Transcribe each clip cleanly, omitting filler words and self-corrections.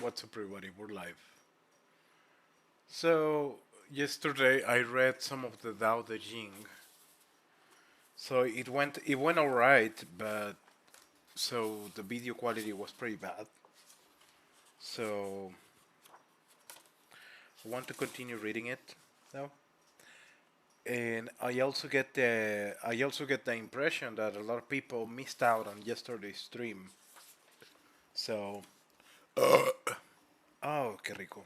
What's up, everybody? We're live. So, yesterday I read some of the Tao Te Ching. So it went alright, but so the video quality was pretty bad. So I want to continue reading it now. And I also get the impression that a lot of people missed out on yesterday's stream. So, oh, qué rico.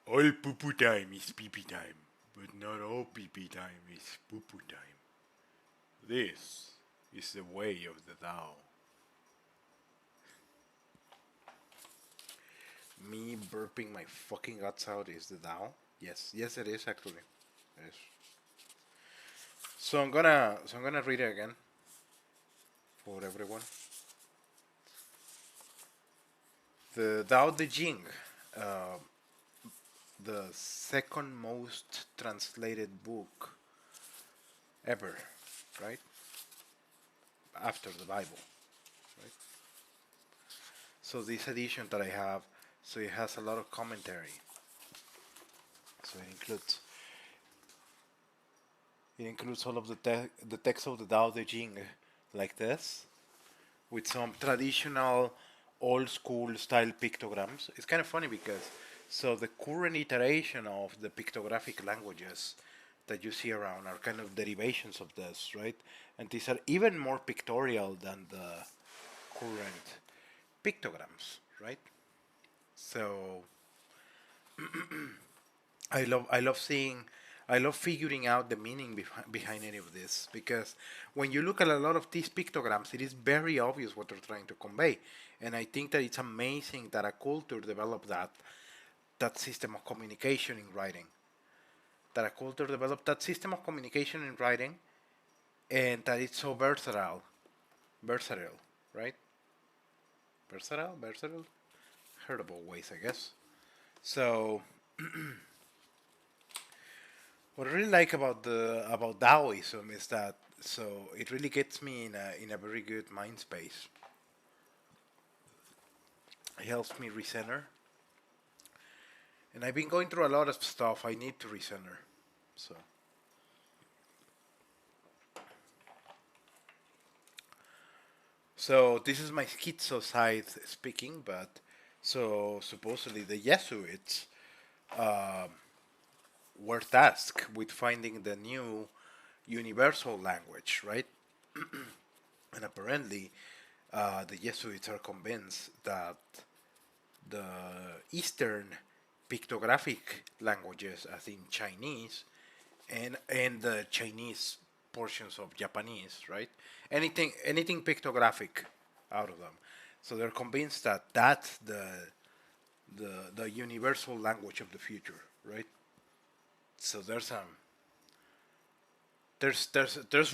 All poo-poo time is pee-pee time, but not all pee-pee time is poo-poo time. This is the way of the Tao. Me burping my fucking guts out is the Tao. Yes, it is actually. It is. So I'm gonna read it again for everyone. The Tao Te Ching, uh, the second most translated book ever, right? After the Bible, right? So this edition that I have, so it has a lot of commentary. So it includes all of the text of the Tao Te Ching, like this, with some traditional old school style pictograms. It's kind of funny because so the current iteration of the pictographic languages that you see around are kind of derivations of this, right? And these are even more pictorial than the current pictograms, right? So I love figuring out the meaning behind any of this, because when you look at a lot of these pictograms, it is very obvious what they're trying to convey, and I think that it's amazing that a culture developed that system of communication in writing, and that it's so versatile, right? Versatile, heard of both ways, I guess. So what I really like about Taoism is that so it really gets me in a very good mind space. It helps me recenter, and I've been going through a lot of stuff. I need to recenter. So this is my schizo side speaking, but so supposedly the Jesuits were tasked with finding the new universal language, right? And apparently, the Jesuits are convinced that the Eastern pictographic languages, as in Chinese, and the Chinese portions of Japanese, right? Anything pictographic out of them. So they're convinced that that's the universal language of the future, right? So there's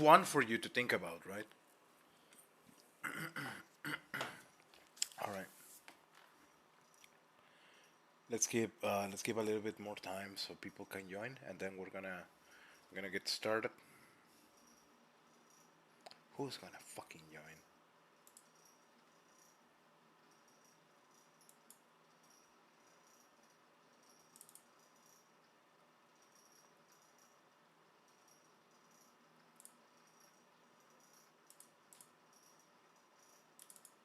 one for you to think about, right? All right. Let's give a little bit more time so people can join, and then we're gonna get started. Who's gonna fucking join?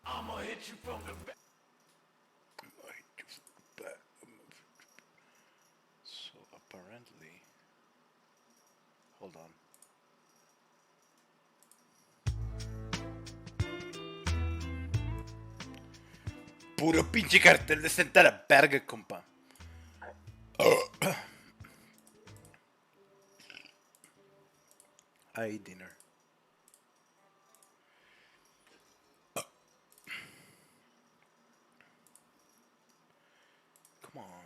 I'ma hit you from the back. So apparently, hold on. Puro pinche cartel de sentar a verga, compa. I ate dinner. Come on.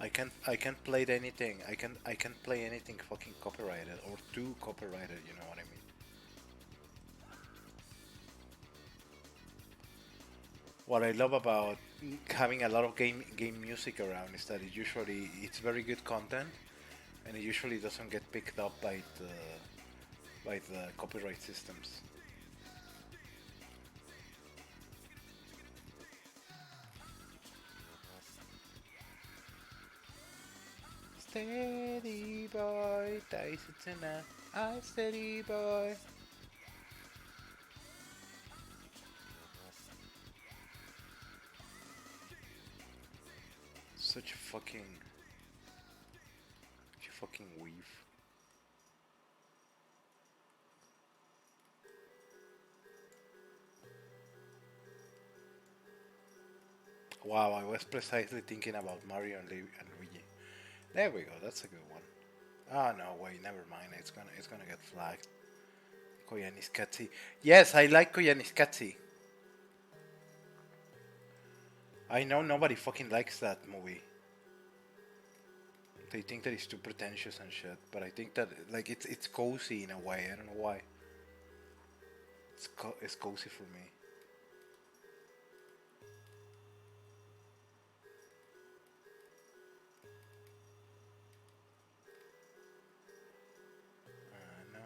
I can't play anything. I can't play anything fucking copyrighted or too copyrighted. You know what I mean? what I love about having a lot of game music around is that it's very good content, and it usually doesn't get picked up by the copyright systems. Steady boy, Daisy I steady boy. Such a fucking weave. Wow, I was precisely thinking about Mario and Luigi. There we go. That's a good one. Ah, no, wait, never mind. It's gonna get flagged. Koyaanisqatsi. Yes, I like Koyaanisqatsi. I know nobody fucking likes that movie. They think that it's too pretentious and shit, but I think that like it's cozy in a way. I don't know why. It's cozy for me. I know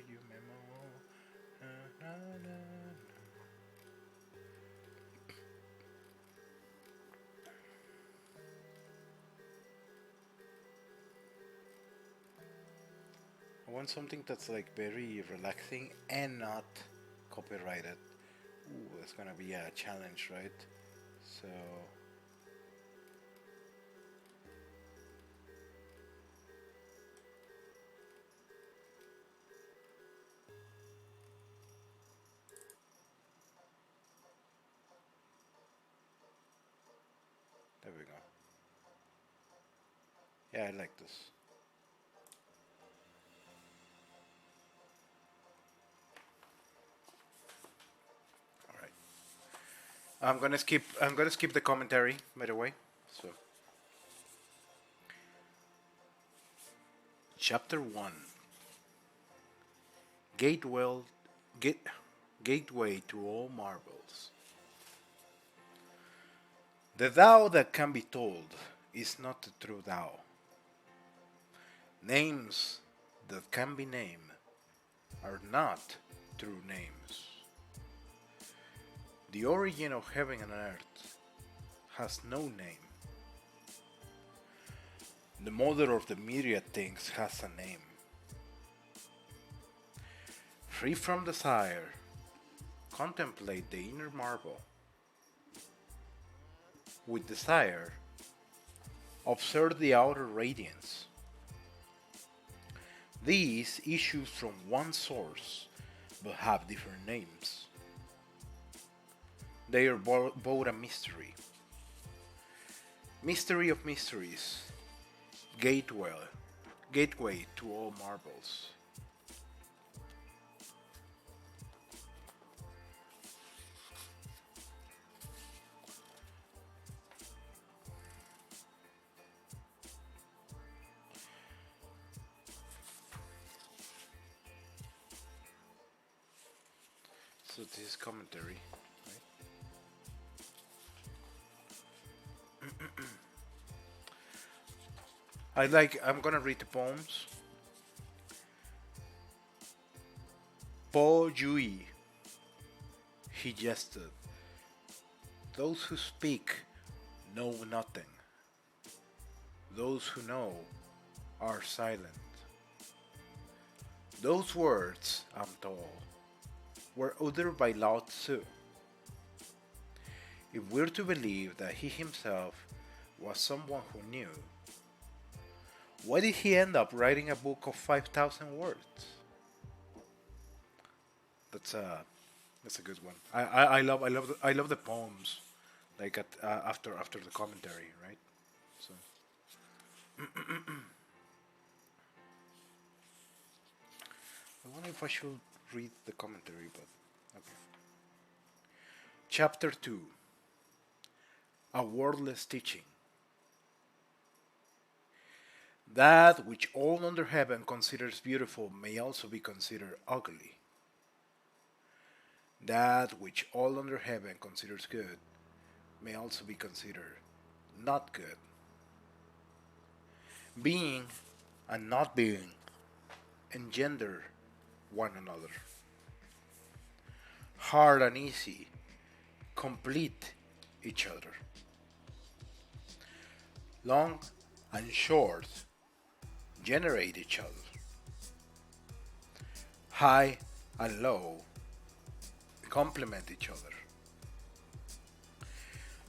you memo. Na, na, na. I want something that's like very relaxing and not copyrighted. Ooh, that's gonna be a challenge, right? So there we go. Yeah, I like this. All right. I'm gonna skip the commentary, by the way. So chapter one. Gateway, gate, gateway to all marvels. The Tao that can be told is not the true Tao. Names that can be named are not true names. The origin of heaven and earth has no name. The mother of the myriad things has a name. Free from desire, contemplate the inner marvel. With desire, observe the outer radiance. These issue from one source but have different names. They are both a mystery. Mystery of mysteries, gateway, gateway to all marvels. So this is commentary, right? I'm gonna read the poems. Po Yui, he jested. Those who speak know nothing. Those who know are silent. Those words, I'm told, were uttered by Lao Tzu. If we're to believe that he himself was someone who knew, why did he end up writing a book of 5,000 words? That's a that's a good one. I love the poems, like after the commentary, right? So I wonder if I should read the commentary, but okay. Chapter 2. A wordless teaching. That which all under heaven considers beautiful may also be considered ugly. That which all under heaven considers good may also be considered not good. Being and not being engender one another. Hard and easy complete each other. Long and short generate each other. High and low complement each other.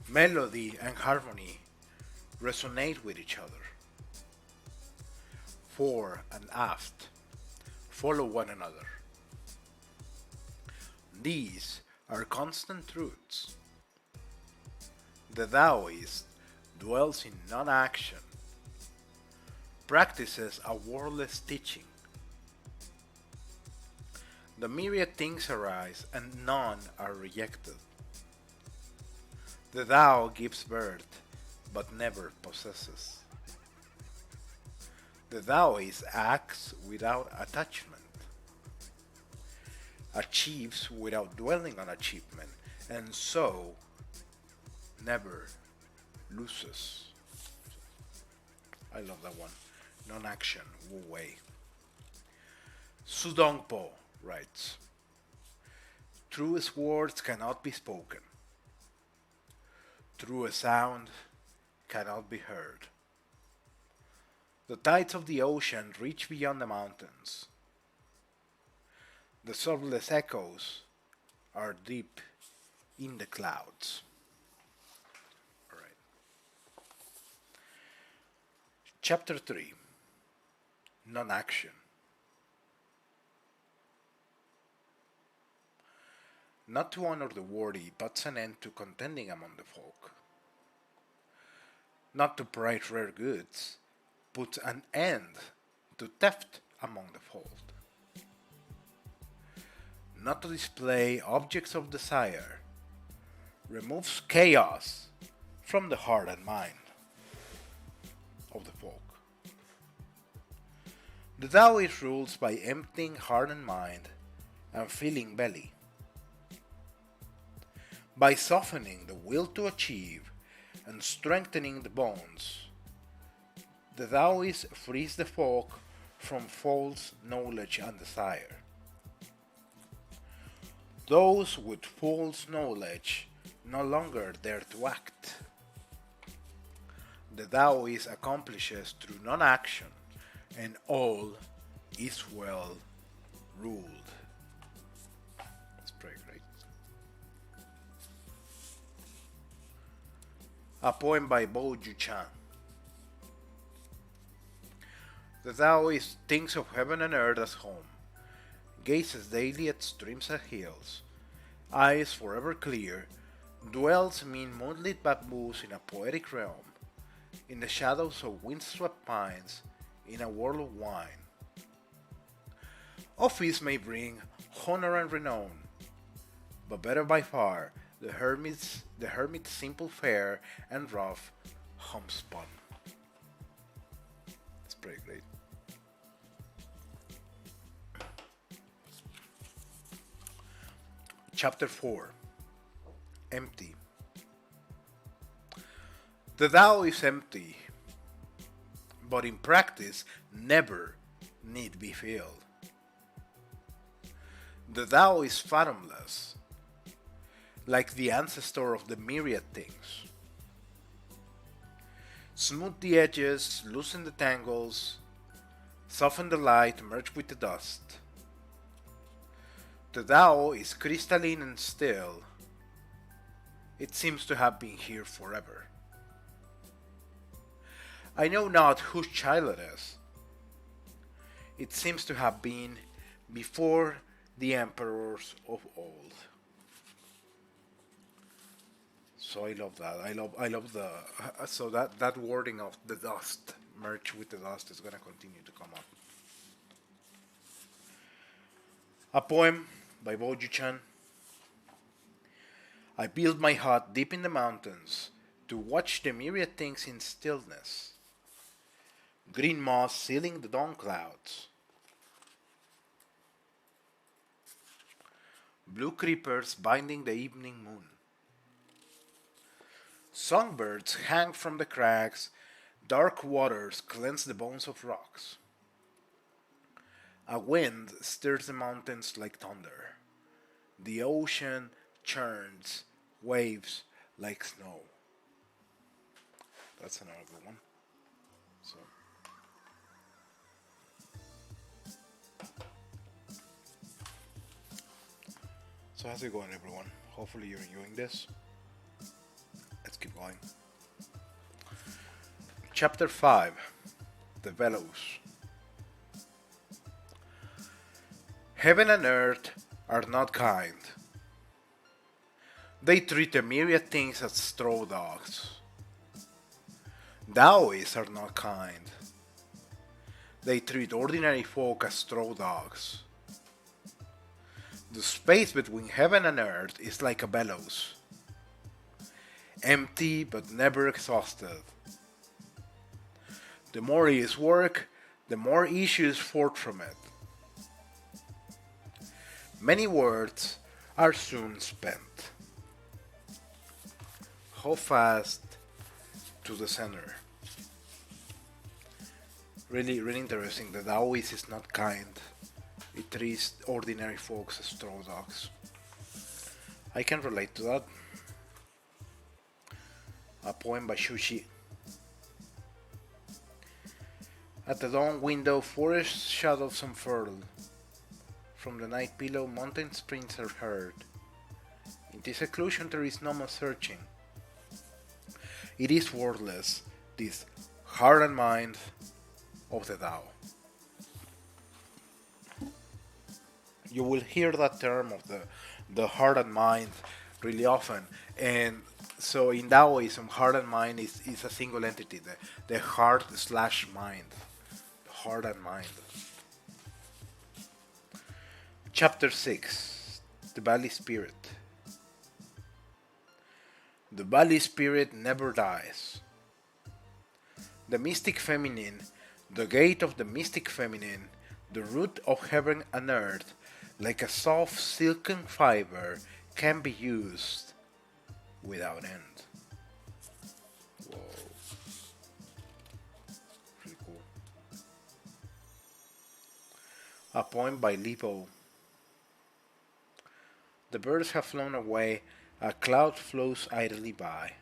Melody and harmony resonate with each other. Fore and aft follow one another. These are constant truths. The Taoist dwells in non action, practices a wordless teaching. The myriad things arise and none are rejected. The Tao gives birth but never possesses. The Taoist acts without attachment, achieves without dwelling on achievement, and so never loses. I love that one. Non-action, Wu Wei. Su Dongpo writes, truest words cannot be spoken. Truest sound cannot be heard. The tides of the ocean reach beyond the mountains. The soulless echoes are deep in the clouds. All right. Chapter 3. Non-action. Not to honor the worthy puts an end to contending among the folk. Not to prize rare goods puts an end to theft among the fold. Not to display objects of desire removes chaos from the heart and mind of the folk. The Taoist rules by emptying heart and mind and filling belly, by softening the will to achieve and strengthening the bones. The Taoist frees the folk from false knowledge and desire. Those with false knowledge no longer dare to act. The Taoist accomplishes through non-action, and all is well ruled. Let's pray, great. A poem by Bo Ju-chan. The Taoist thinks of heaven and earth as home, gazes daily at streams and hills, eyes forever clear, dwells amid moonlit bamboos in a poetic realm, in the shadows of windswept pines, in a world of wine. Office may bring honor and renown, but better by far the hermit's simple fare and rough homespun. It's pretty great. Chapter 4. Empty. The Tao is empty, but in practice never need be filled. The Tao is fathomless, like the ancestor of the myriad things. Smooth the edges, loosen the tangles, soften the light, merge with the dust. The Tao is crystalline and still. It seems to have been here forever. I know not whose child it is. It seems to have been before the emperors of old. So I love that. I love the so that wording of the dust, merge with the dust, is gonna continue to come up. A poem by Bo Ju-chan. I build my hut deep in the mountains to watch the myriad things in stillness. Green moss sealing the dawn clouds. blue creepers binding the evening moon. Songbirds hang from the crags, dark waters cleanse the bones of rocks. A wind stirs the mountains like thunder. The ocean churns waves like snow. That's another good one. So, how's it going, everyone? Hopefully you're enjoying this. Let's keep going. Chapter 5, The Bellows. Heaven and earth are not kind. They treat the myriad things as straw dogs. Taoists are not kind. They treat ordinary folk as straw dogs. The space between heaven and earth is like a bellows, empty but never exhausted. The more it is work, the more issues forth from it. Many words are soon spent. How fast to the center. Really, really interesting. The Taoist is not kind. It treats ordinary folks as straw dogs. I can relate to that. A poem by Shushi. At the dawn window, forest shadows unfurl. From the night pillow, mountain springs are heard. In this seclusion, there is no more searching. It is wordless, this heart and mind of the Tao. You will hear that term of the heart and mind really often. And so in Taoism, heart and mind is a single entity, the heart slash mind. Heart and mind. Chapter 6, The Valley Spirit. The Valley Spirit never dies. The mystic feminine, the gate of the mystic feminine, the root of heaven and earth, like a soft silken fiber, can be used without end. Whoa. Pretty cool. A poem by Lipo. The birds have flown away, a cloud flows idly by.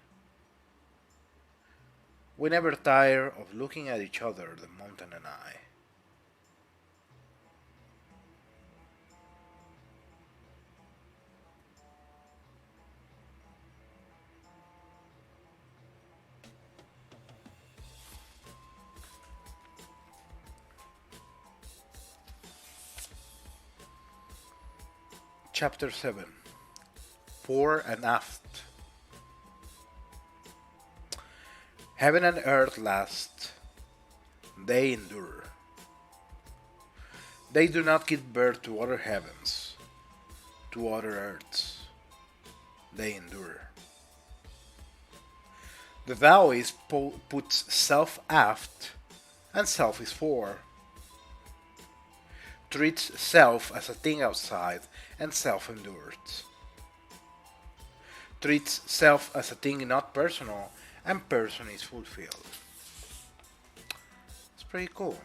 We never tire of looking at each other, the mountain and I. Chapter 7, Fore and Aft. Heaven and earth last, they endure. They do not give birth to other heavens, to other earths. They endure. The Taoist puts self aft and self is fore. Treats self as a thing outside and self endures. Treats self as a thing not personal and person is fulfilled. It's pretty cool.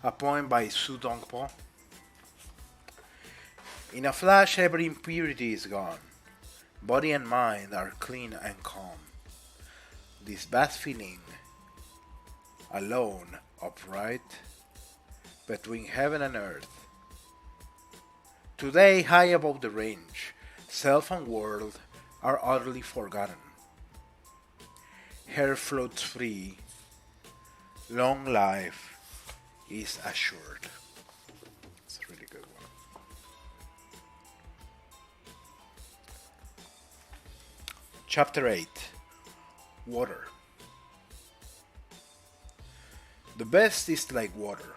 A poem by Su Dongpo. In a flash every impurity is gone. Body and mind are clean and calm. This vast feeling, alone, upright, between heaven and earth. Today, high above the range, self and world are utterly forgotten. Hair floats free, long life is assured. It's a really good one. Chapter 8, Water. The best is like water.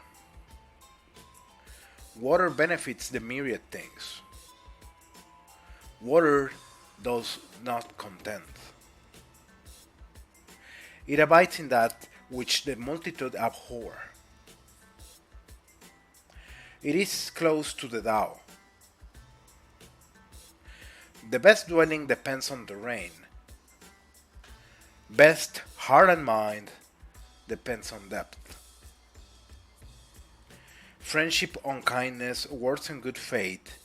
Water benefits the myriad things. Water does not content. It abides in that which the multitude abhor. It is close to the Tao. The best dwelling depends on the rain. Best heart and mind depends on depth. Friendship on kindness, words on good faith,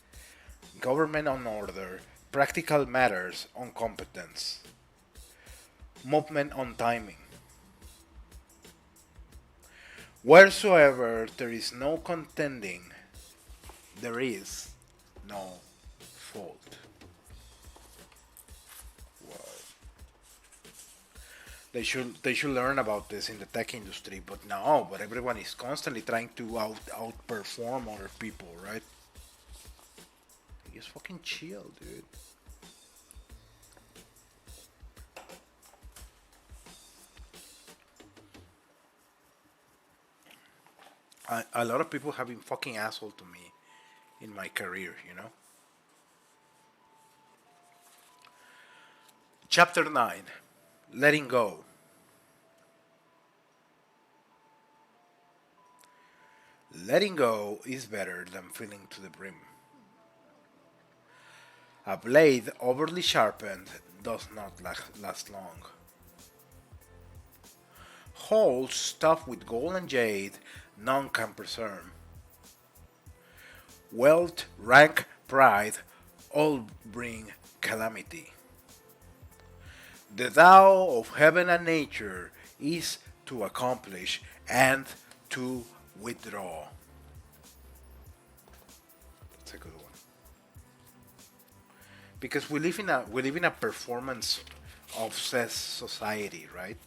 government on order, practical matters on competence, movement on timing. Wheresoever there is no contending, there is no fault. Wow. They should learn about this in the tech industry, but no, but everyone is constantly trying to outperform other people, right? Just fucking chill, dude. A lot of people have been fucking asshole to me in my career, you know? Chapter 9, Letting Go. Letting go is better than filling to the brim. A blade overly sharpened does not last long. Holes stuffed with gold and jade none can preserve. Wealth, rank, pride all bring calamity. The Tao of heaven and nature is to accomplish and to withdraw. That's a good one. Because we live in a performance obsessed society, right?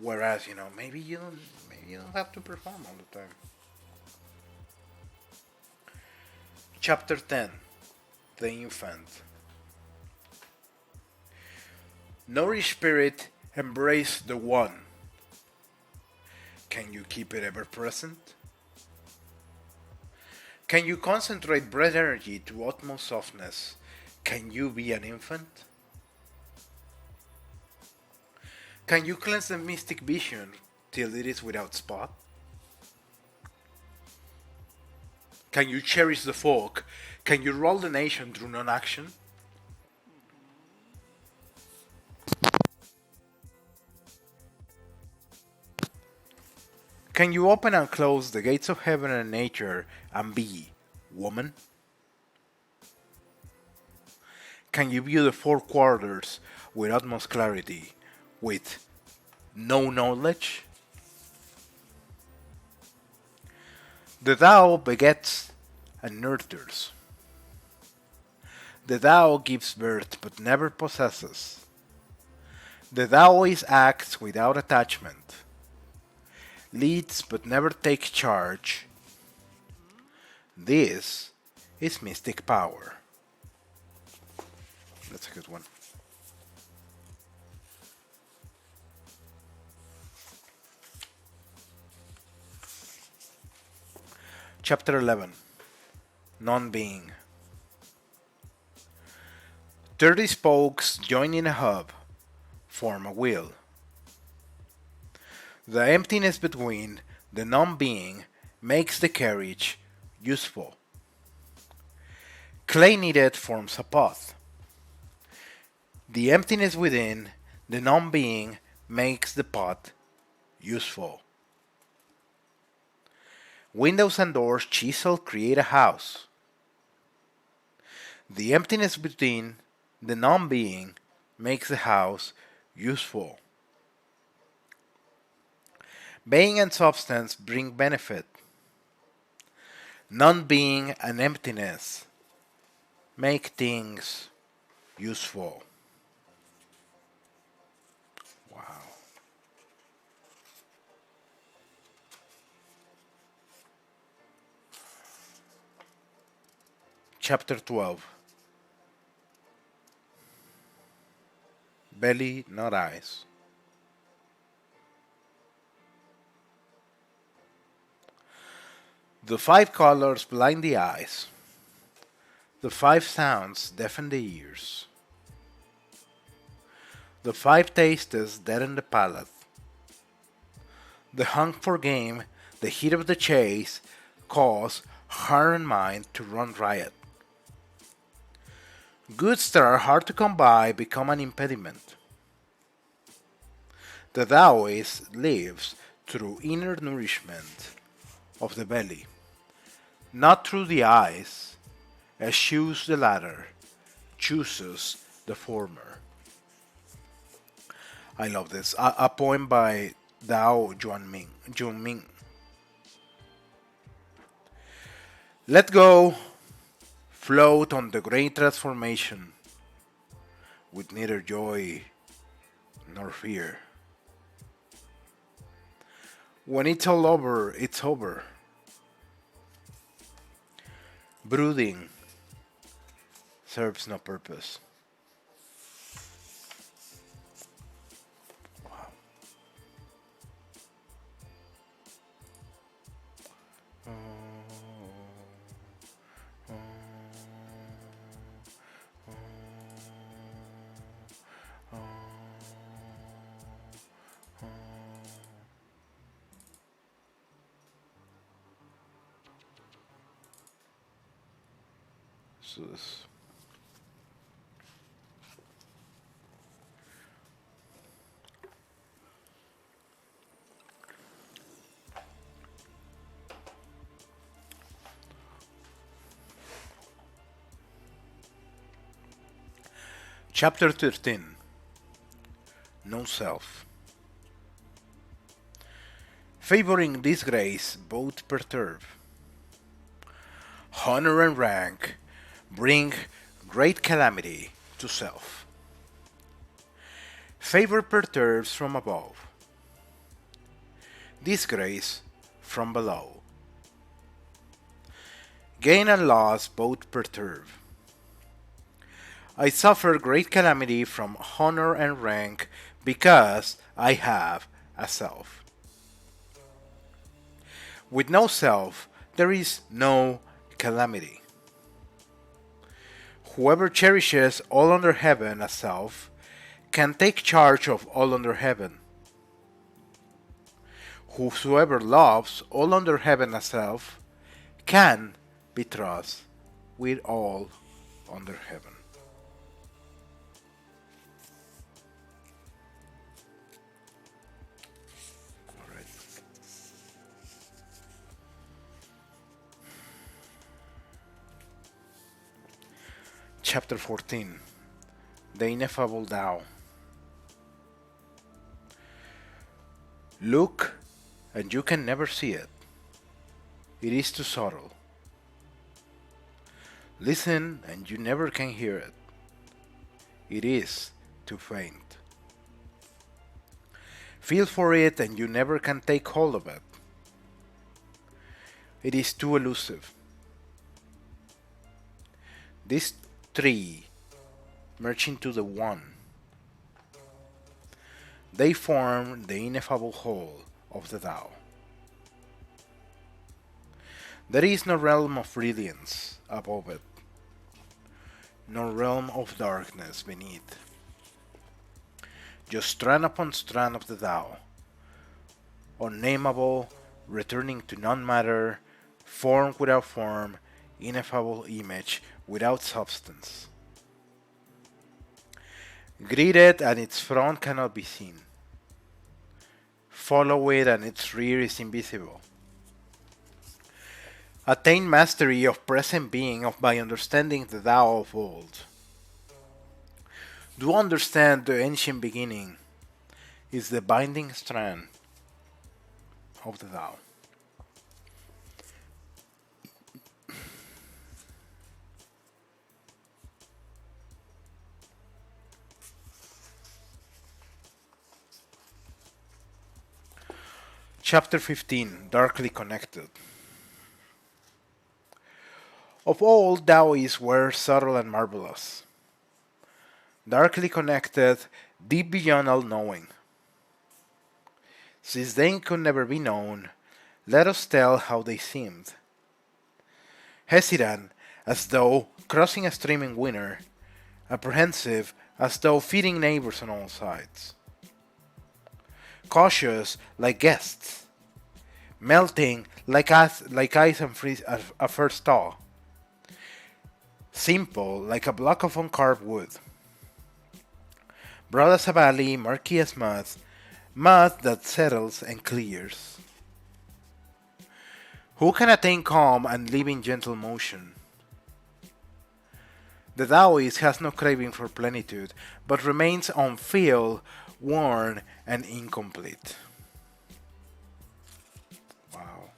Whereas, maybe you don't have to perform all the time. Chapter 10, The Infant. Nourish spirit, embrace the one. Can you keep it ever present? Can you concentrate breath energy to utmost softness? Can you be an infant? Can you cleanse the mystic vision till it is without spot? Can you cherish the folk? Can you roll the nation through non-action? Can you open and close the gates of heaven and nature and be woman? Can you view the four quarters with utmost clarity, with no knowledge? The Tao begets and nurtures. The Tao gives birth but never possesses. The Taoist acts without attachment, leads but never takes charge. This is mystic power. That's a good one. Chapter 11, Non-Being. 30 spokes joining a hub form a wheel. The emptiness between the non-being makes the carriage useful. Clay kneaded forms a path. The emptiness within the non-being makes the path useful. Windows and doors chiseled create a house. The emptiness within the non-being makes the house useful. Being and substance bring benefit. Non-being and emptiness make things useful. Wow. Chapter 12, Belly, not eyes. The 5 colors blind the eyes. The 5 sounds deafen the ears. The 5 tastes deaden the palate. The hunt for game, the heat of the chase, cause heart and mind to run riot. Goods that are hard to come by become an impediment. The Taoist lives through inner nourishment of the belly, not through the eyes, eschews the latter, chooses the former. I love this. A poem by Dao Junming. Let go, float on the great transformation with neither joy nor fear. When it's all over, it's over. Brooding serves no purpose. So this. Chapter 13. No Self. Favoring disgrace both perturb. Honor and rank bring great calamity to self. Favor perturbs from above, disgrace from below. Gain and loss both perturb. I suffer great calamity from honor and rank because I have a self. With no self, there is no calamity. Whoever cherishes all under heaven as self can take charge of all under heaven. Whosoever loves all under heaven as self can be trusted with all under heaven. All right. Chapter 14. The Ineffable Tao. Look, and you can never see it. It is too subtle. Listen, and you never can hear it. It is too faint. Feel for it, and you never can take hold of it. It is too elusive. These three merge into the one. They form the ineffable whole of the Tao. There is no realm of brilliance above it, no realm of darkness beneath. Just strand upon strand of the Tao, unnameable, returning to non-matter, form without form, ineffable image without substance. Greeted and its front cannot be seen. Follow it and its rear is invisible. Attain mastery of present being by understanding the Tao of old. Do understand the ancient beginning is the binding strand of the Tao. Chapter 15. Darkly Connected. Of all Taoists were subtle and marvelous, darkly connected, deep beyond all knowing. Since they could never be known, let us tell how they seemed. Hesitant, as though crossing a streaming winter, apprehensive, as though feeding neighbors on all sides. cautious like guests, melting like ice and freeze at a first thaw, simple like a block of uncarved wood, broad as a valley, murky as mud that settles and clears. Who can attain calm and live in gentle motion? The Taoist has no craving for plenitude, but remains unfilled, worn, and incomplete. Wow.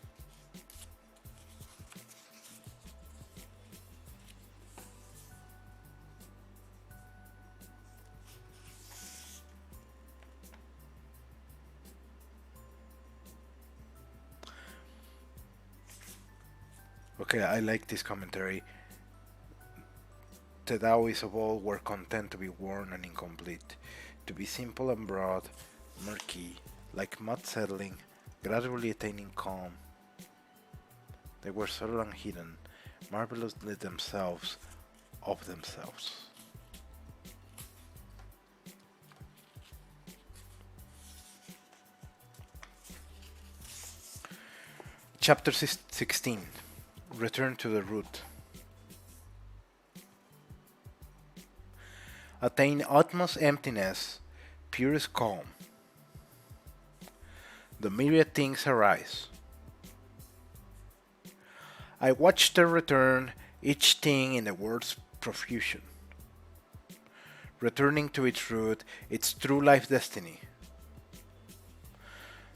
Okay, I like this commentary. The Taoists of old were content to be worn and incomplete, to be simple and broad, murky, like mud settling, gradually attaining calm. They were subtle and hidden, marvelously themselves of themselves. Chapter 16. Return to the root. Attain utmost emptiness, purest calm. The myriad things arise. I watch their return, each thing in the world's profusion, returning to its root, its true life destiny.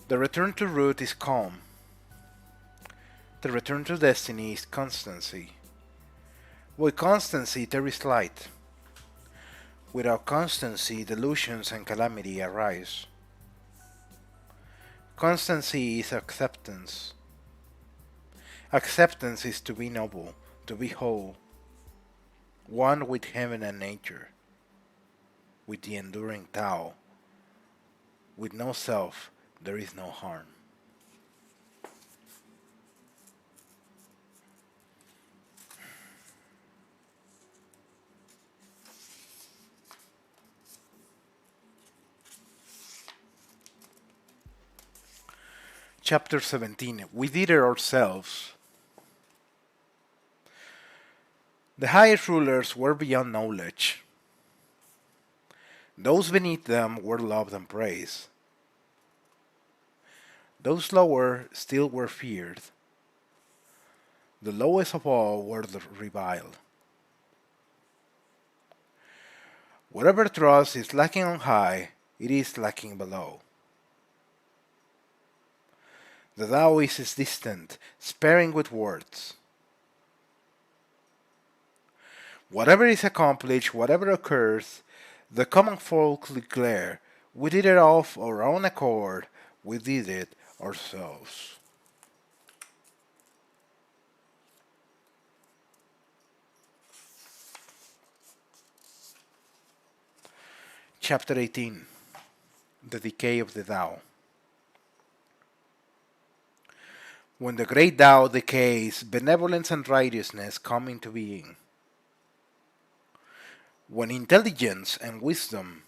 The return to root is calm. The return to destiny is constancy. With constancy there is light. Without constancy, delusions and calamity arise. Constancy is acceptance. Acceptance is to be noble, to be whole, one with heaven and nature, with the enduring Tao. With no self, there is no harm. Chapter 17. We did it ourselves. The highest rulers were beyond knowledge. Those beneath them were loved and praised. Those lower still were feared. The lowest of all were reviled. Whatever trust is lacking on high, it is lacking below. The Taoist is distant, sparing with words. Whatever is accomplished, whatever occurs, the common folk declare, we did it of our own accord, we did it ourselves. Chapter 18. The Decay of the Tao. When the great Tao decays, benevolence and righteousness come into being. When intelligence and wisdom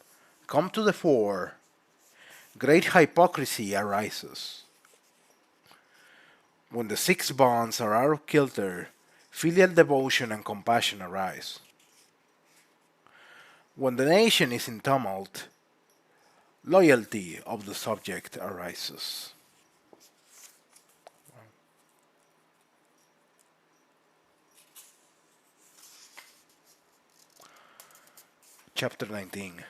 come to the fore, great hypocrisy arises. When the six bonds are out of kilter, filial devotion and compassion arise. When the nation is in tumult, loyalty of the subject arises. Chapter 19.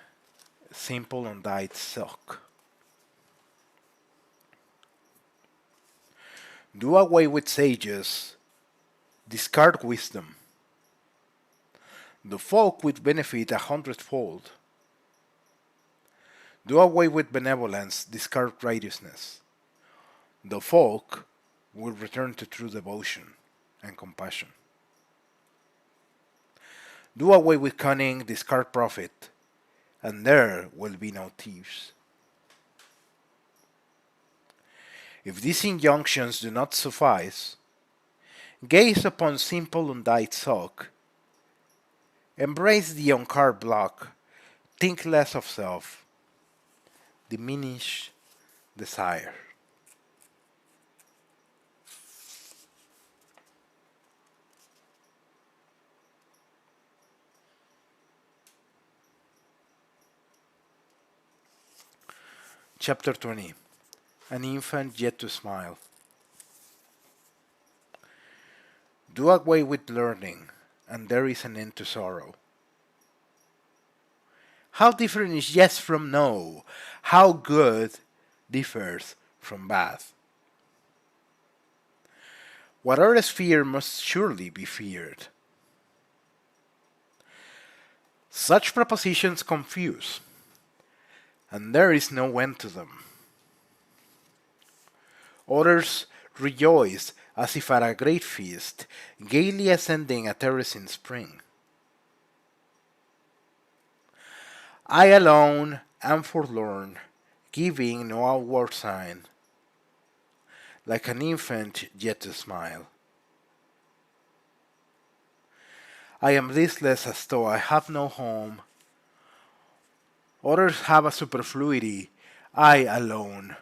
Simple undyed silk. Do away with sages, discard wisdom. The folk will benefit 100-fold. Do away with benevolence, discard righteousness. The folk will return to true devotion and compassion. Do away with cunning, discard profit, and there will be no thieves. If these injunctions do not suffice, gaze upon simple undyed silk, embrace the uncarved block, think less of self, diminish desire. Chapter 20. An infant yet to smile. Do away with learning, and there is an end to sorrow. How different is yes from no? How good differs from bad? Whatever is feared must surely be feared. Such propositions confuse, and there is no end to them. Others rejoice as if at a great feast, gaily ascending a terrace in spring. I alone am forlorn, giving no outward sign, like an infant yet to smile. I am listless as though I have no home. Others have a superfluity, I alone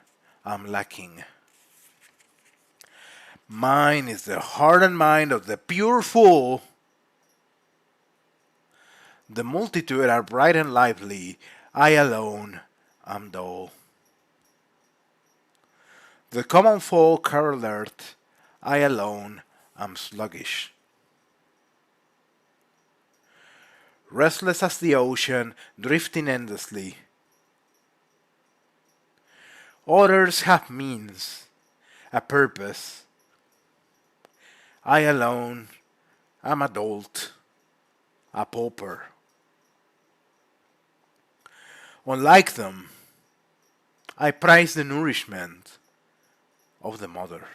am lacking. Mine is the heart and mind of the pure fool. The multitude are bright and lively, I alone am dull. The common folk are alert, I alone am sluggish. Restless as the ocean, drifting endlessly. Others have means, a purpose. I alone am a dolt, a pauper. Unlike them, I prize the nourishment of the mother.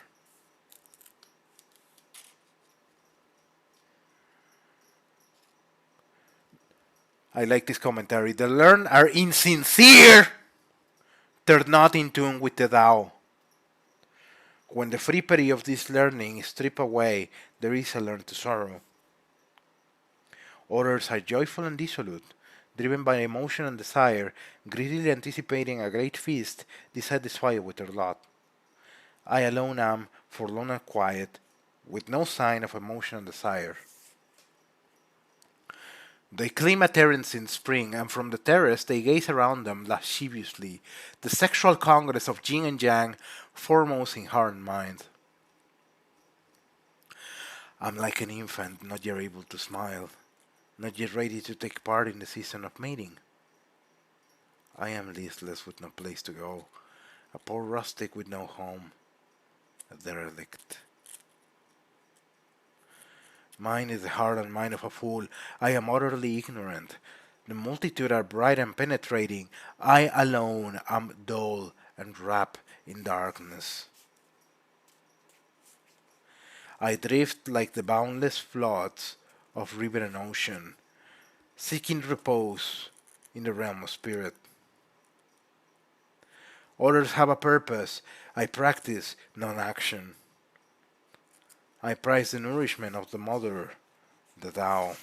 I like this commentary. The learned are insincere. They're not in tune with the Tao. When the frippery of this learning is stripped away, there is a learn to sorrow. Others are joyful and dissolute, driven by emotion and desire, greedily anticipating a great feast, dissatisfied with their lot. I alone am forlorn and quiet, with no sign of emotion and desire. They climb a terrace in spring, and from the terrace they gaze around them lasciviously, the sexual congress of yin and yang foremost in heart and mind. I'm like an infant, not yet able to smile, not yet ready to take part in the season of mating. I am listless with no place to go, a poor rustic with no home, a derelict. Mine is the heart and mind of a fool. I am utterly ignorant. The multitude are bright and penetrating. I alone am dull and wrapped in darkness. I drift like the boundless floods of river and ocean, seeking repose in the realm of spirit. Others have a purpose. I practice non-action. I prize the nourishment of the mother, the Tao.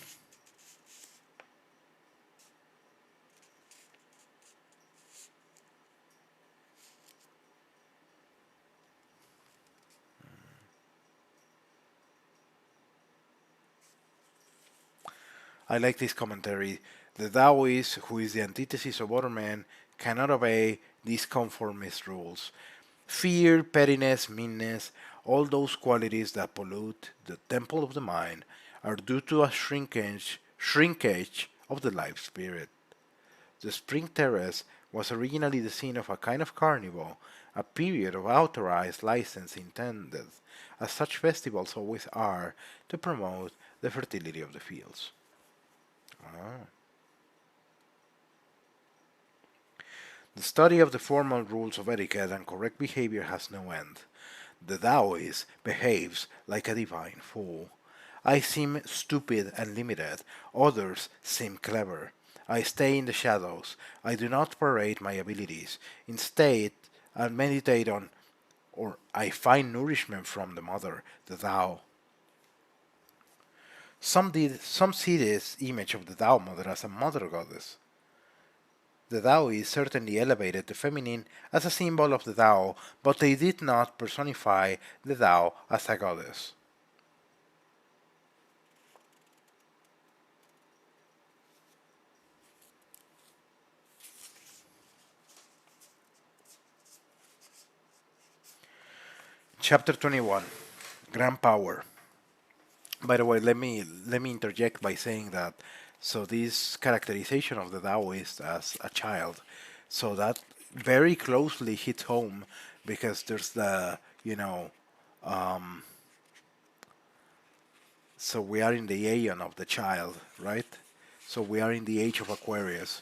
I like this commentary. The Taoist, who is the antithesis of other men, cannot obey these conformist rules. Fear, pettiness, meanness, all those qualities that pollute the temple of the mind are due to a shrinkage of the life spirit. The spring terrace was originally the scene of a kind of carnival, a period of authorized license intended, as such festivals always are, to promote the fertility of the fields. Ah. The study of the formal rules of etiquette and correct behavior has no end. The Taoist behaves like a divine fool. I seem stupid and limited, others seem clever. I stay in the shadows. I do not parade my abilities. Instead, I meditate on, or I find nourishment from the Mother, the Tao. Some see this image of the Tao Mother as a mother goddess. The Taoists certainly elevated the feminine as a symbol of the Tao, but they did not personify the Tao as a goddess. Chapter 21, Grand Power. By the way, let me interject by saying that so this characterization of the Taoist as a child, so that very closely hits home because there's the so we are in the aeon of the child, right? So we are in the age of Aquarius,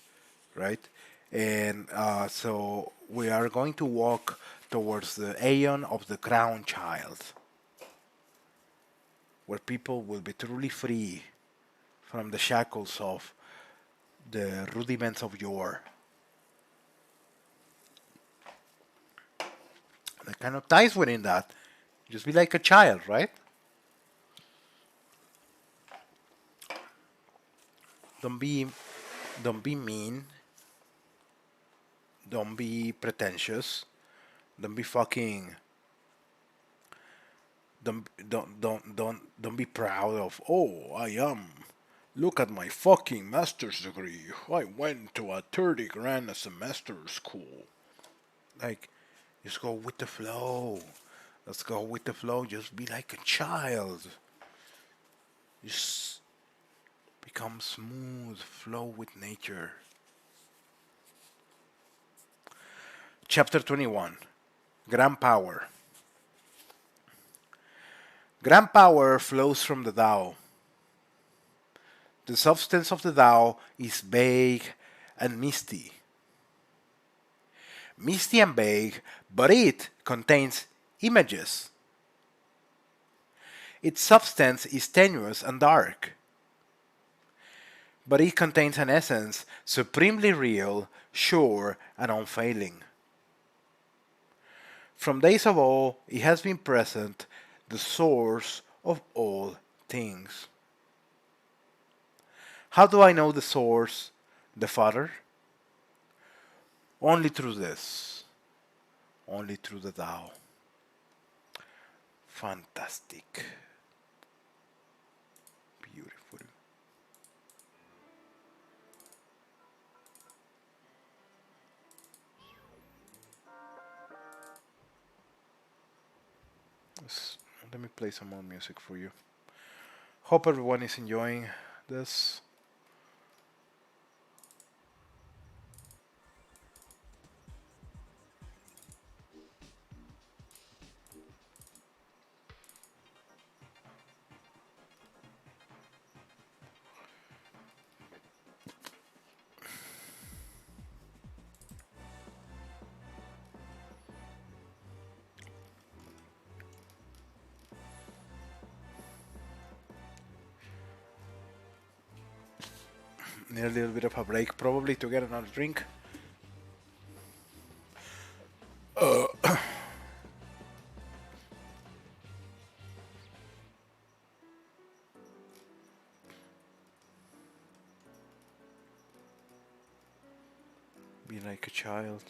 right? And so we are going to walk towards the aeon of the crown child, where people will be truly free from the shackles of the rudiments of yore. That kind of ties within that. Just be like a child, right? Don't be don't be mean. Don't be pretentious. Don't be fucking don't be proud of, oh, I am. Look at my fucking master's degree. I went to a 30 grand a semester school. Like, just go with the flow. Let's go with the flow. Just be like a child. Just become smooth. Flow with nature. Chapter 21, Grand Power. Grand power flows from the Tao. The substance of the Tao is vague and misty. Misty and vague, but it contains images. Its substance is tenuous and dark, but it contains an essence supremely real, sure, and unfailing. From days of old, it has been present, the source of all things. How do I know the source, the Father? Only through this, only through the Tao. Fantastic. Beautiful. Let me play some more music for you. Hope everyone is enjoying this. Need a little bit of a break, probably to get another drink. Be like a child.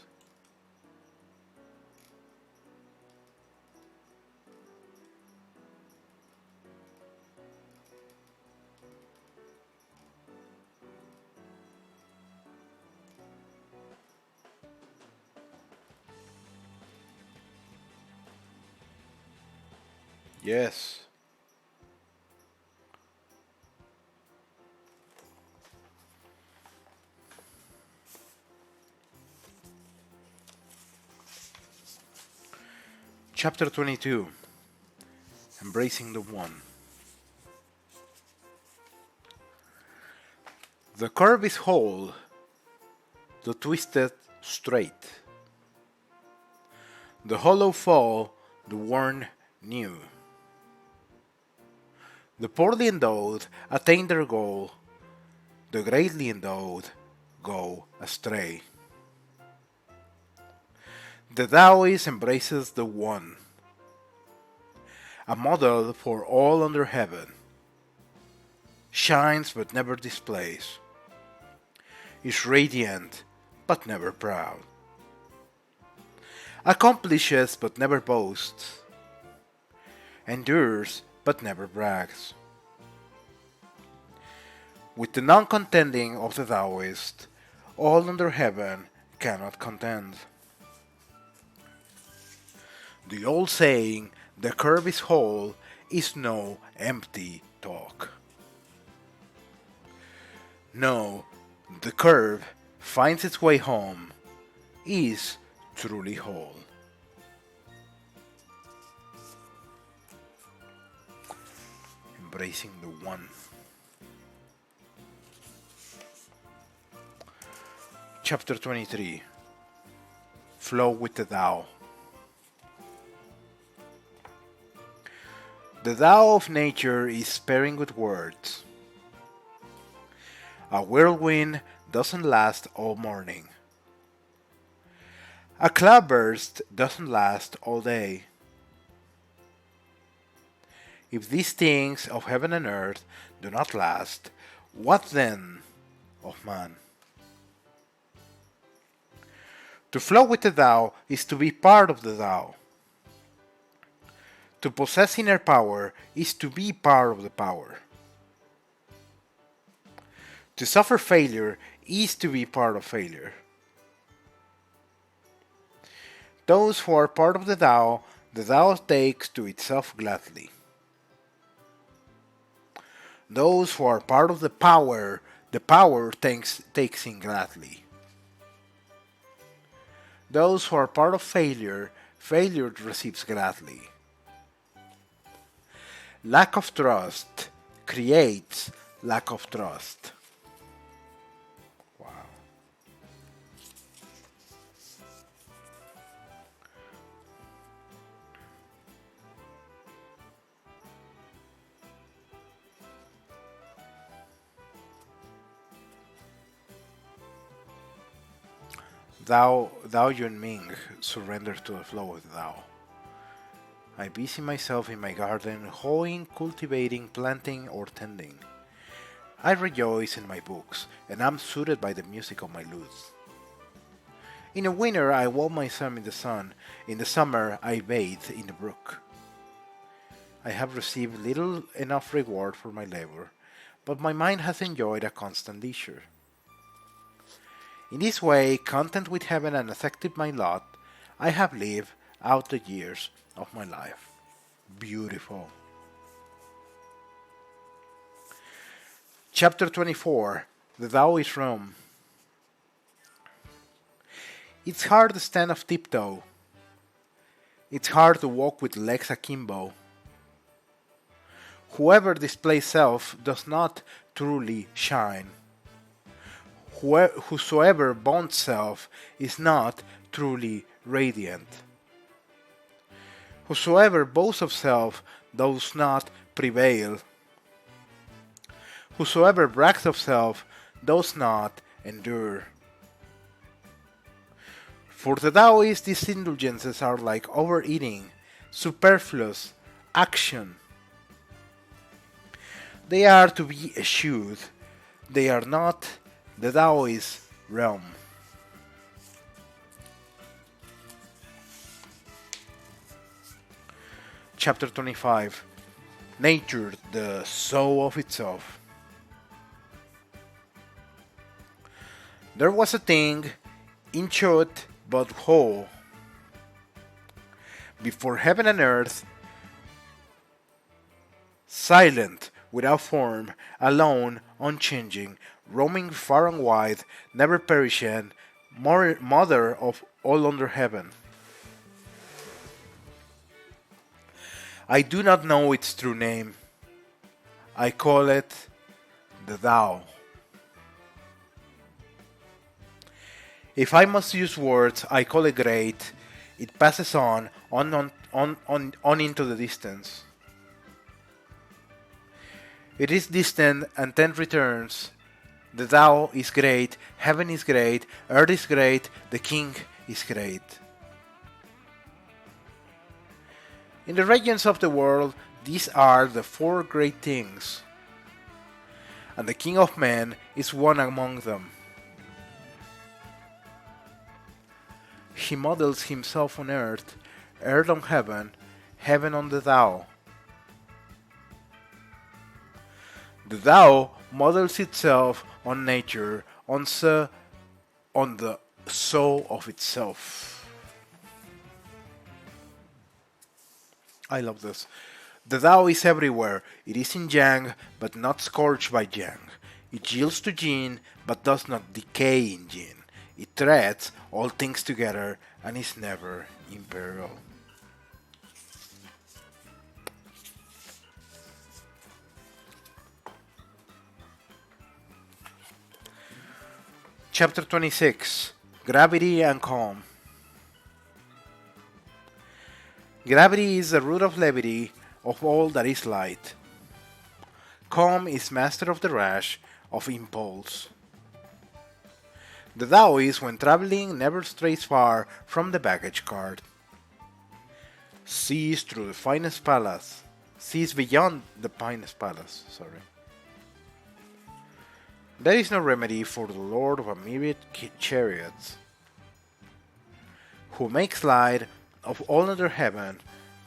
Yes. Chapter 22, Embracing the One. The curve is whole, the twisted straight. The hollow fall, the worn new. The poorly endowed attain their goal, the greatly endowed go astray. The Taoist embraces the One, a model for all under heaven, shines but never displays, is radiant but never proud, accomplishes but never boasts, endures but never brags. With the non-contending of the Taoist, all under heaven cannot contend. The old saying, the curve is whole, is no empty talk. No, the curve finds its way home, is truly whole. Embracing the one. Chapter 23. Flow with the Tao. The Tao of nature is sparing with words. A whirlwind doesn't last all morning. A cloudburst doesn't last all day. If these things of heaven and earth do not last, what then of man? To flow with the Tao is to be part of the Tao. To possess inner power is to be part of the power. To suffer failure is to be part of failure. Those who are part of the Tao takes to itself gladly. Those who are part of the power takes in gladly. Those who are part of failure receives gladly. Lack of trust creates lack of trust. Wow. Thou Yunming, surrender to the flow of the Tao. I busy myself in my garden, hoeing, cultivating, planting, or tending. I rejoice in my books, and am soothed by the music of my lutes. In the winter I warm myself in the sun, in the summer I bathe in the brook. I have received little enough reward for my labor, but my mind has enjoyed a constant leisure. In this way, content with heaven and accepted my lot, I have lived out the years of my life. Beautiful. Chapter 24. The Tao is Rome. It's hard to stand on tiptoe. It's hard to walk with legs akimbo. Whoever displays self does not truly shine. Whosoever bonds self is not truly radiant. Whosoever boasts of self does not prevail. Whosoever brags of self does not endure. For the Taoists, these indulgences are like overeating, superfluous action. They are to be eschewed. They are not the Taoist realm. Chapter 25. Nature, the soul of itself. There was a thing, inchoate but whole, before heaven and earth, silent, without form, alone, unchanging, roaming far and wide, never perishing, mother of all under heaven. I do not know its true name. I call it the Tao. If I must use words, I call it great. It passes on into the distance. It is distant and then returns. The Tao is great, heaven is great, earth is great, the King is great. In the regions of the world, these are the four great things, and the King of men is one among them. He models himself on earth, earth on heaven, heaven on the Tao. The Tao models itself on nature, on the soul of itself. I love this. The Tao is everywhere. It is in Yang, but not scorched by Yang. It yields to Yin, but does not decay in Yin. It threads all things together and is never in peril. Chapter 26. Gravity and Calm. Gravity is the root of levity, of all that is light. Calm is master of the rush of impulse. The Taoist, when traveling, never strays far from the baggage cart. Sees through the finest palace. Sees beyond the finest palace. There is no remedy for the lord of a myriad chariots, who makes light of all under heaven.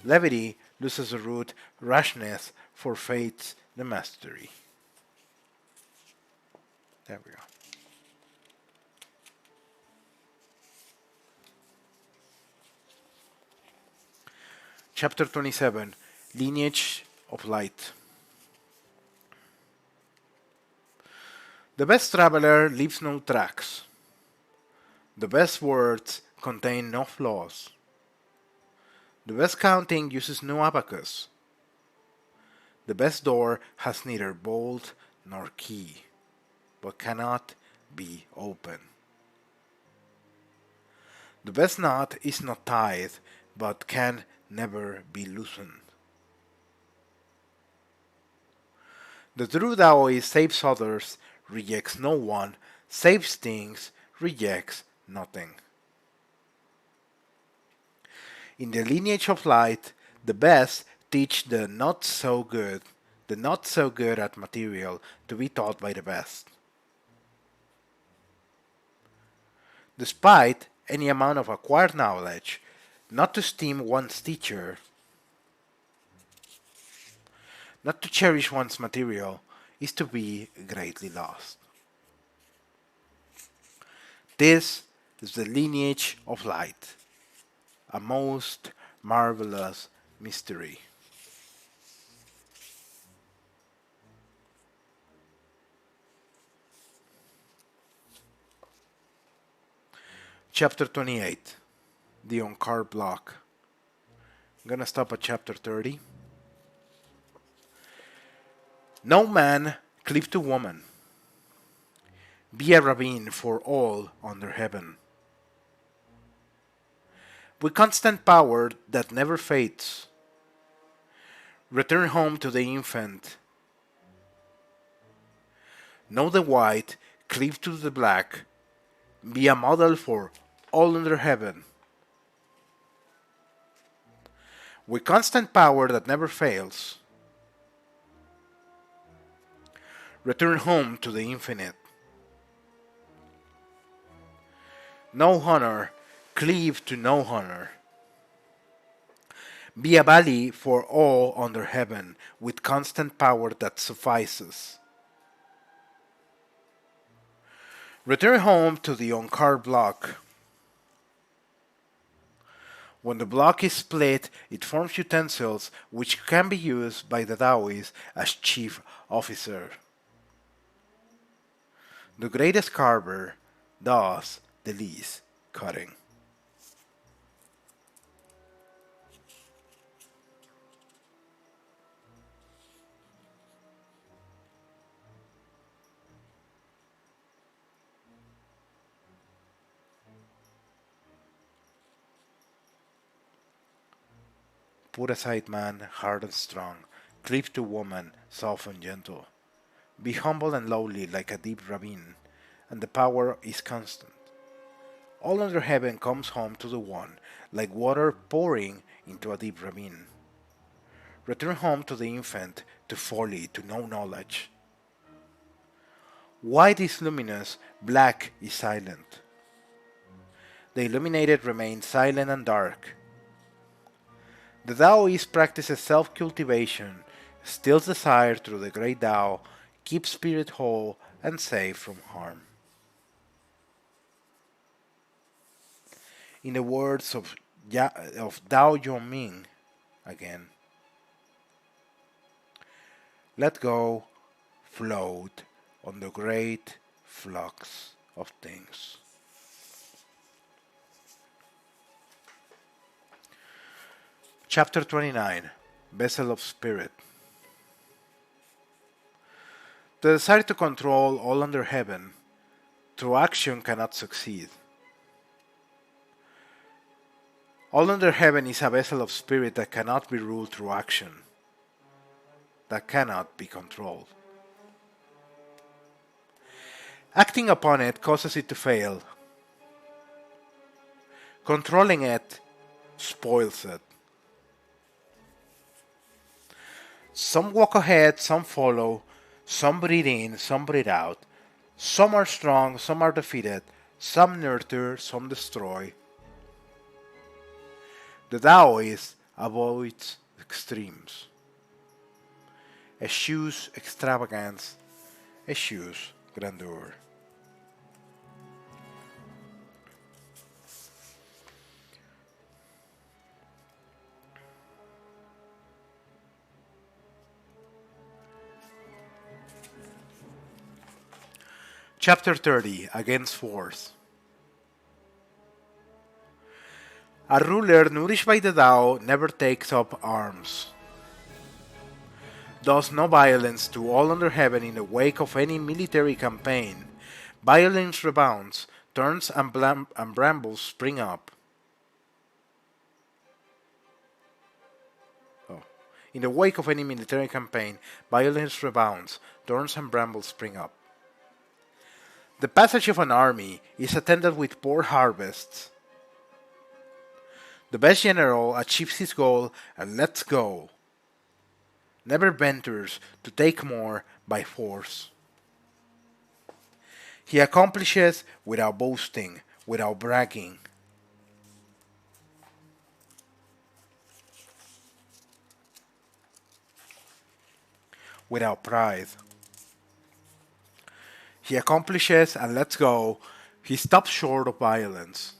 Levity loses the root, rashness forfeits the mastery. There we go. Chapter 27. Lineage of Light. The best traveler leaves no tracks. The best words contain no flaws. The best counting uses no abacus. The best door has neither bolt nor key, but cannot be opened. The best knot is not tied, but can never be loosened. The true Taoist saves others, rejects no one, saves things, rejects nothing. In the lineage of light, the best teach the not so good at material, to be taught by the best. Despite any amount of acquired knowledge, not to esteem one's teacher, not to cherish one's material, is to be greatly lost. This is the lineage of light, a most marvelous mystery. Chapter 28. The on-card block. I'm gonna stop at chapter 30. No man cleave to woman. Be a ravine for all under heaven. With constant power that never fades, return home to the infant. Know the white, cleave to the black. Be a model for all under heaven. With constant power that never fails, return home to the infinite. No honor, cleave to no honor. Be a valley for all under heaven, with constant power that suffices. Return home to the on-card block. When the block is split, it forms utensils which can be used by the Taoist as chief officer. The greatest carver does the least cutting. Put aside man, hard and strong, cleave to woman, soft and gentle. Be humble and lowly like a deep ravine, and the power is constant. All under heaven comes home to the one, like water pouring into a deep ravine. Return home to the infant, to folly, to no knowledge. White is luminous, black is silent. The illuminated remain silent and dark. The Taoist practices self-cultivation, stills desire through the great Tao, keeps spirit whole and safe from harm. In the words of Tao Yongming, again, let go, float on the great flux of things. Chapter 29, Vessel of Spirit. The desire to control all under heaven through action cannot succeed. All under heaven is a vessel of spirit that cannot be ruled through action, that cannot be controlled. Acting upon it causes it to fail. Controlling it spoils it. Some walk ahead, some follow, some breathe in, some breathe out. Some are strong, some are defeated, some nurture, some destroy. The Taoist avoids extremes. Eschews extravagance, eschews grandeur. Chapter 30, Against Force. A ruler nourished by the Tao never takes up arms. Thus no violence to all under heaven in the wake of any military campaign. Violence rebounds, thorns and brambles spring up. In the wake of any military campaign, violence rebounds, thorns and brambles spring up. The passage of an army is attended with poor harvests. The best general achieves his goal and lets go. Never ventures to take more by force. He accomplishes without boasting, without bragging. Without pride. He accomplishes and lets go. He stops short of violence.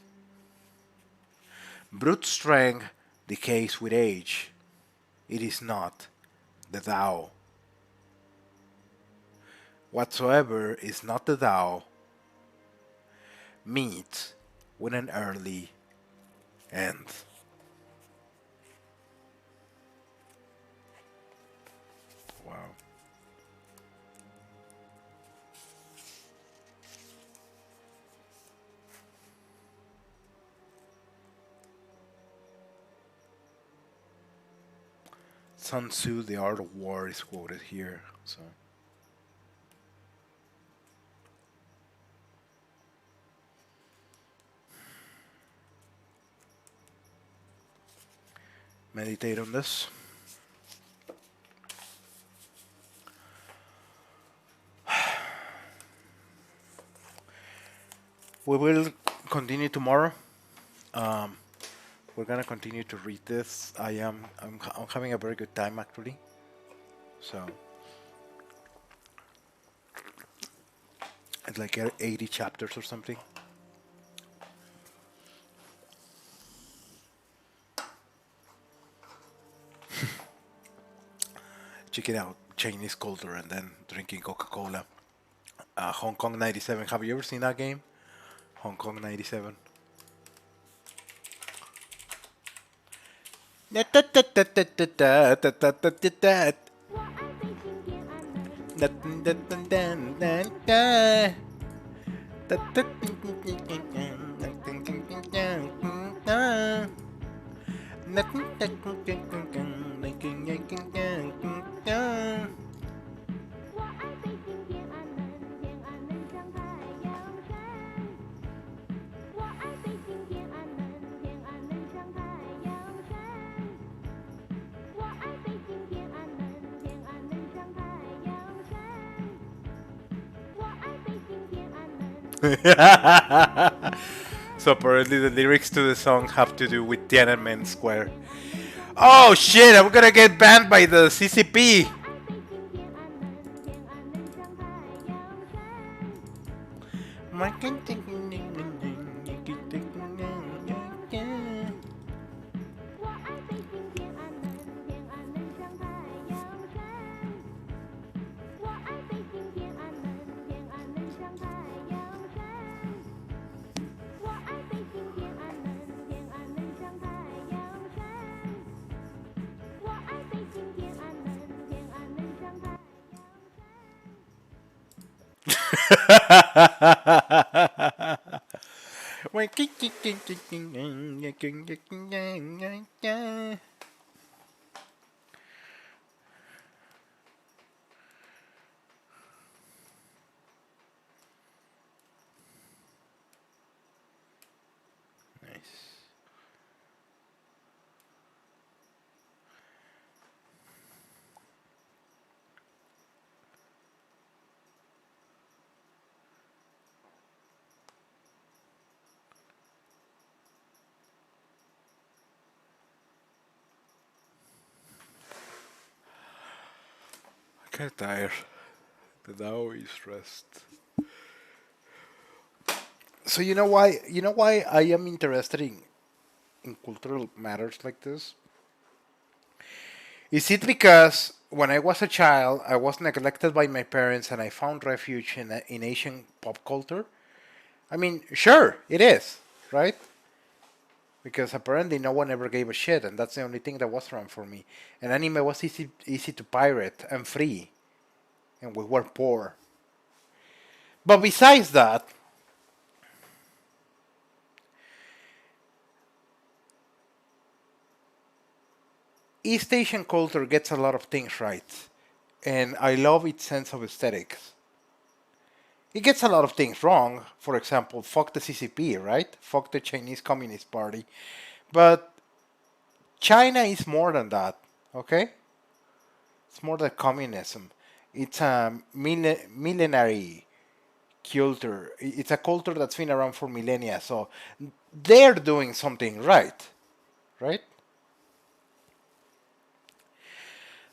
Brute strength decays with age. It is not the Tao. Whatsoever is not the Tao meets with an early end. Wow. Sun Tzu, The Art of War, is quoted here. So, meditate on this. We will continue tomorrow. We're gonna continue to read this. I'm having a very good time actually. So it's like 80 chapters or something. Check it out, Chinese culture and then drinking Coca-Cola. Hong Kong 97. Have you ever seen that game? Hong Kong 97. So apparently the lyrics to the song have to do with Tiananmen Square. Oh shit, I'm gonna get banned by the CCP. Nice. I get tired. The Tao is rest. So you know why I am interested in cultural matters like this? Is it because when I was a child, I was neglected by my parents and I found refuge in Asian pop culture? I mean, sure, it is, right? Because apparently no one ever gave a shit, and that's the only thing that was wrong for me. And anime was easy to pirate and free, and we were poor. But besides that, East Asian culture gets a lot of things right, and I love its sense of aesthetics. It gets a lot of things wrong. For example, fuck the CCP, right? Fuck the Chinese Communist Party. But China is more than that, okay? It's more than communism. It's a millenary culture. It's a culture that's been around for millennia. So they're doing something right, right?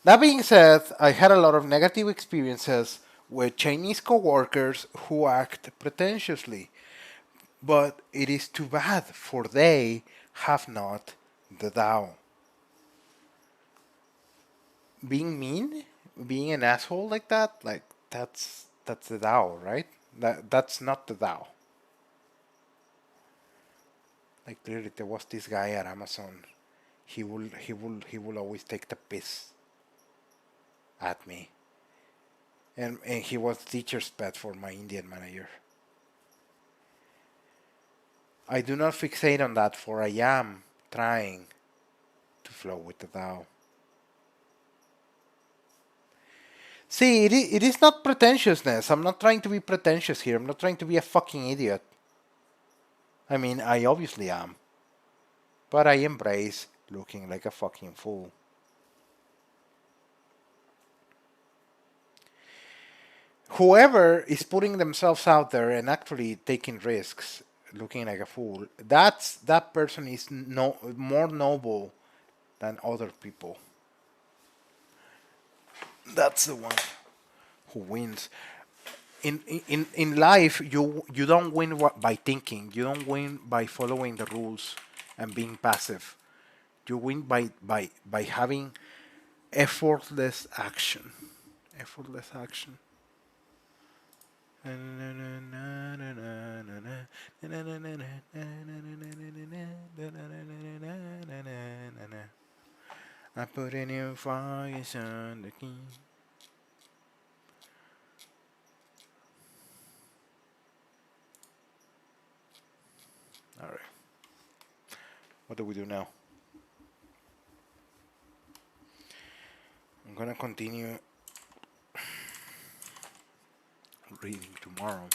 That being said, I had a lot of negative experiences with Chinese coworkers who act pretentiously. But it is too bad, for they have not the Tao. Being mean, being an asshole like that, like that's the Tao, right? That's not the Tao. Like literally, there was this guy at Amazon. He will always take the piss at me, and he was teacher's pet for my Indian manager. I do not fixate on that, for I am trying to flow with the Tao. See, it is not pretentiousness. I'm not trying to be pretentious here. I'm not trying to be a fucking idiot. I mean, I obviously am. But I embrace looking like a fucking fool. Whoever is putting themselves out there and actually taking risks, looking like a fool, that person is more noble than other people. That's the one who wins. In life, you don't win by thinking. You don't win by following the rules and being passive. You win by having effortless action. Effortless action. I put a new fire on the key. All right. What do we do now? I'm gonna continue reading tomorrow.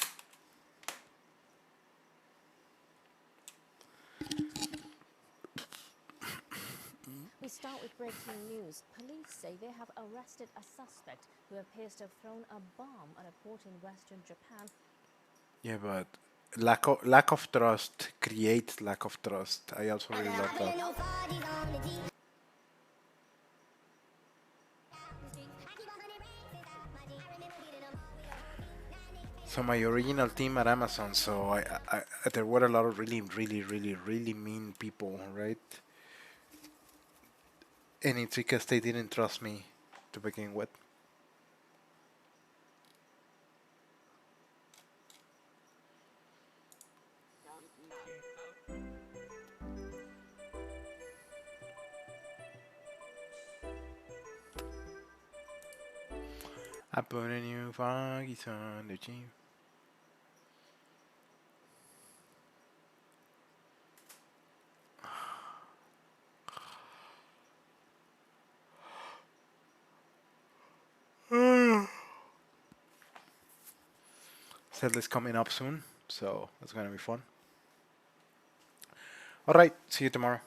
We start with breaking news. Police say they have arrested a suspect who appears to have thrown a bomb at a port in western Japan. Yeah, but lack of trust creates lack of trust. I also really love that. So my original team at Amazon, so there were a lot of really, really, really, really mean people, right? And it's because they didn't trust me to begin with. I put a new foggy on the team. Settlers coming up soon, so that's gonna be fun. All right, see you tomorrow.